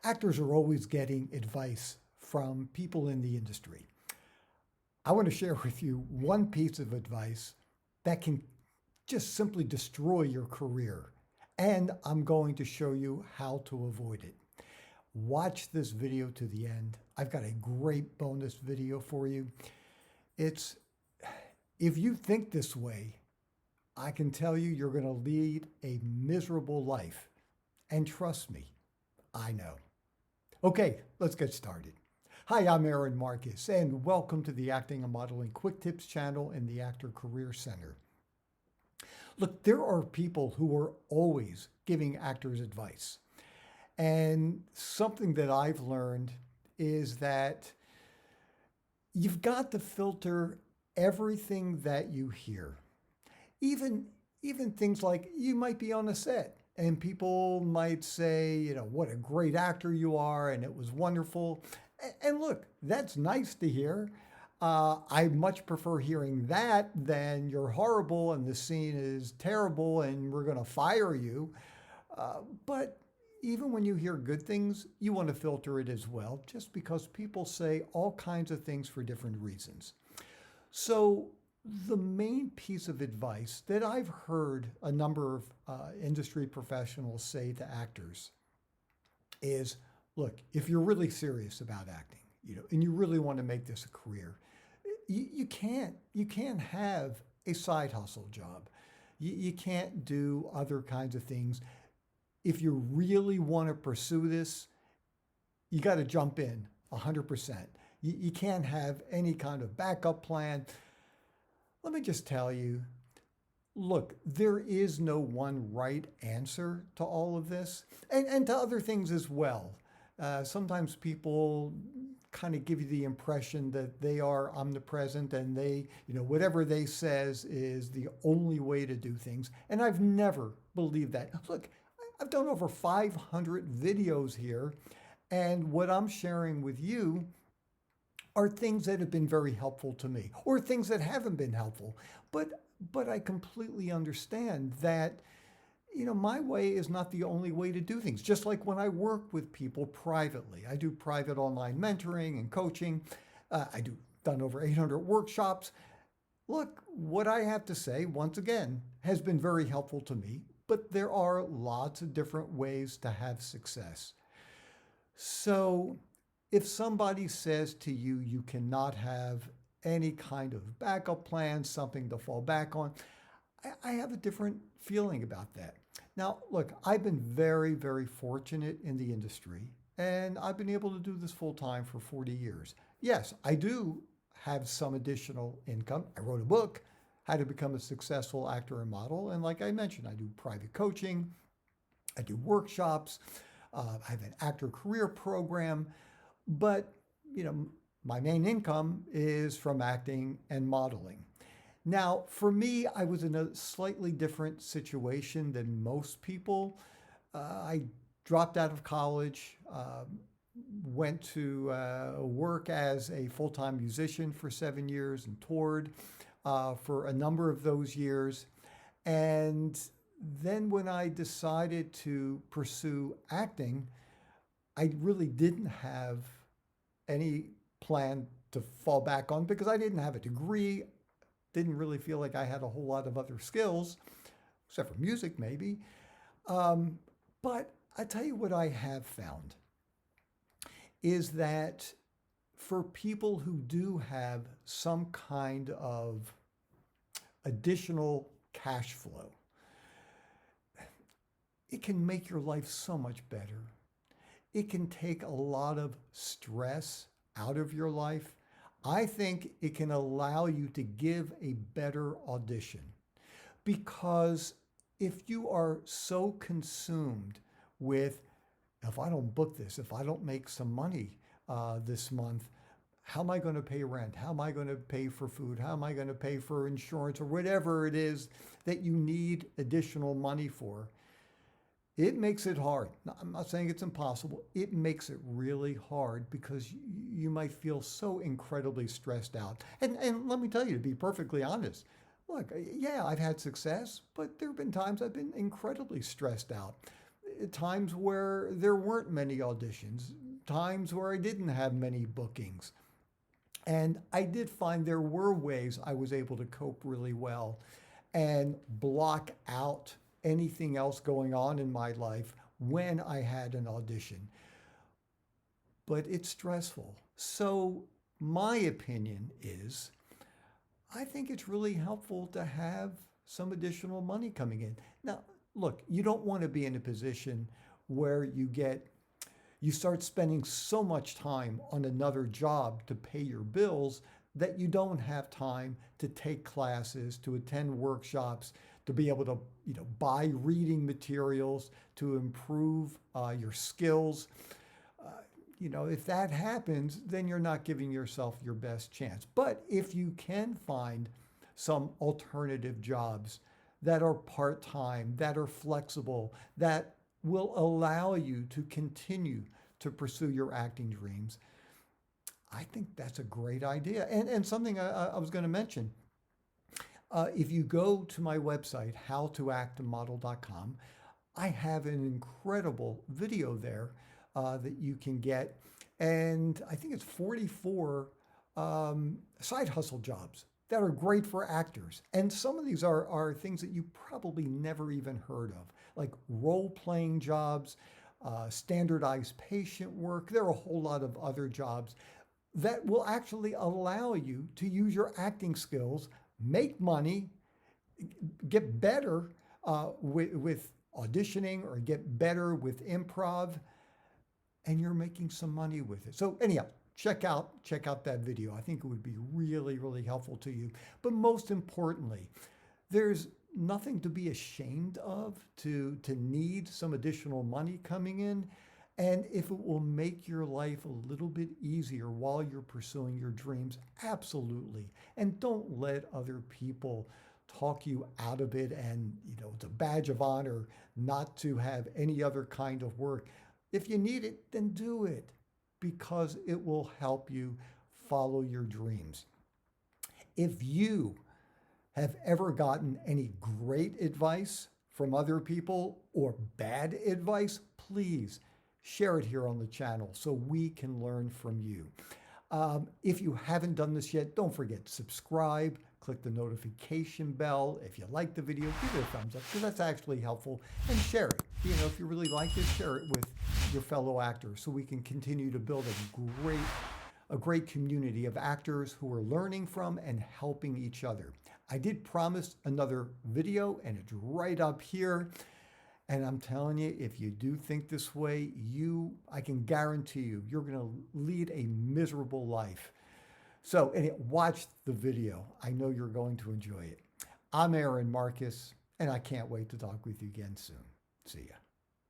Actors are always getting advice from people in the industry. I want to share with you one piece of advice that can just simply destroy your career. And I'm going to show you how to avoid it. Watch this video to the end. I've got a great bonus video for you. If you think this way, I can tell you you're going to lead a miserable life. And trust me, I know. Okay, let's get started. Hi, I'm Aaron Marcus, and welcome to the Acting and Modeling Quick Tips channel in the Actor Career Center. Look, there are people who are always giving actors advice. And something that I've learned is that you've got to filter everything that you hear. Even things like you might be on a set and people might say, what a great actor you are and it was wonderful. And look, that's nice to hear. I much prefer hearing that than you're horrible and the scene is terrible and we're going to fire you. But even when you hear good things, you want to filter it as well, just because people say all kinds of things for different reasons. So the main piece of advice that I've heard a number of industry professionals say to actors is, look, if you're really serious about acting, and you really want to make this a career, you can't have a side hustle job. You can't do other kinds of things. If you really want to pursue this, you got to jump in 100%. You can't have any kind of backup plan. Let me just tell you, look, there is no one right answer to all of this and to other things as well. Sometimes people kind of give you the impression that they are omnipresent and they, whatever they says is the only way to do things. And I've never believed that. Look, I've done over 500 videos here, and what I'm sharing with you are things that have been very helpful to me or things that haven't been helpful. But I completely understand that, my way is not the only way to do things. Just like when I work with people privately, I do private online mentoring and coaching. Done over 800 workshops. Look, what I have to say, once again, has been very helpful to me, but there are lots of different ways to have success. So if somebody says to you, you cannot have any kind of backup plan, something to fall back on, I have a different feeling about that. Now, look, I've been very, very fortunate in the industry, and I've been able to do this full time for 40 years. Yes, I do have some additional income. I wrote a book, How to Become a Successful Actor and Model. And like I mentioned, I do private coaching, I do workshops, I have an actor career program. But, my main income is from acting and modeling. Now, for me, I was in a slightly different situation than most people. I dropped out of college, went to work as a full-time musician for 7 years and toured for a number of those years. And then when I decided to pursue acting, I really didn't have any plan to fall back on because I didn't have a degree, didn't really feel like I had a whole lot of other skills, except for music maybe. But I tell you what I have found is that for people who do have some kind of additional cash flow, it can make your life so much better. It can take a lot of stress out of your life. I think it can allow you to give a better audition, because if you are so consumed with, if I don't book this, if I don't make some money this month, how am I going to pay rent? How am I going to pay for food? How am I going to pay for insurance or whatever it is that you need additional money for? It makes it hard. I'm not saying it's impossible. It makes it really hard because you might feel so incredibly stressed out. And let me tell you, to be perfectly honest, look, yeah, I've had success, but there have been times I've been incredibly stressed out. times where there weren't many auditions, times where I didn't have many bookings. And I did find there were ways I was able to cope really well and block out anything else going on in my life when I had an audition. But it's stressful. So my opinion is, I think it's really helpful to have some additional money coming in. Now, look, you don't want to be in a position where you start spending so much time on another job to pay your bills that you don't have time to take classes, to attend workshops, to be able to, buy reading materials, to improve your skills. If that happens, then you're not giving yourself your best chance. But if you can find some alternative jobs that are part-time, that are flexible, that will allow you to continue to pursue your acting dreams, I think that's a great idea. And something I was going to mention, if you go to my website, howtoactamodel.com, I have an incredible video there that you can get. And I think it's 44 side hustle jobs that are great for actors. And some of these are things that you probably never even heard of, like role-playing jobs, standardized patient work. There are a whole lot of other jobs that will actually allow you to use your acting skills, make money, get better with auditioning, or get better with improv, and you're making some money with it. So anyhow, check out that video. I think it would be really, really helpful to you. But most importantly, there's nothing to be ashamed of to need some additional money coming in. And if it will make your life a little bit easier while you're pursuing your dreams, absolutely. And don't let other people talk you out of it, and it's a badge of honor not to have any other kind of work. If you need it, then do it, because it will help you follow your dreams. If you have ever gotten any great advice from other people or bad advice, please share it here on the channel so we can learn from you. If you haven't done this yet, don't forget to subscribe, click the notification bell. If you like the video, give it a thumbs up, because that's actually helpful, and share it. If you really like it, share it with your fellow actors so we can continue to build a great community of actors who are learning from and helping each other. I did promise another video, and it's right up here. And I'm telling you, if you do think this way, I can guarantee you're going to lead a miserable life. So watch the video. I know you're going to enjoy it. I'm Aaron Marcus, and I can't wait to talk with you again soon. See ya.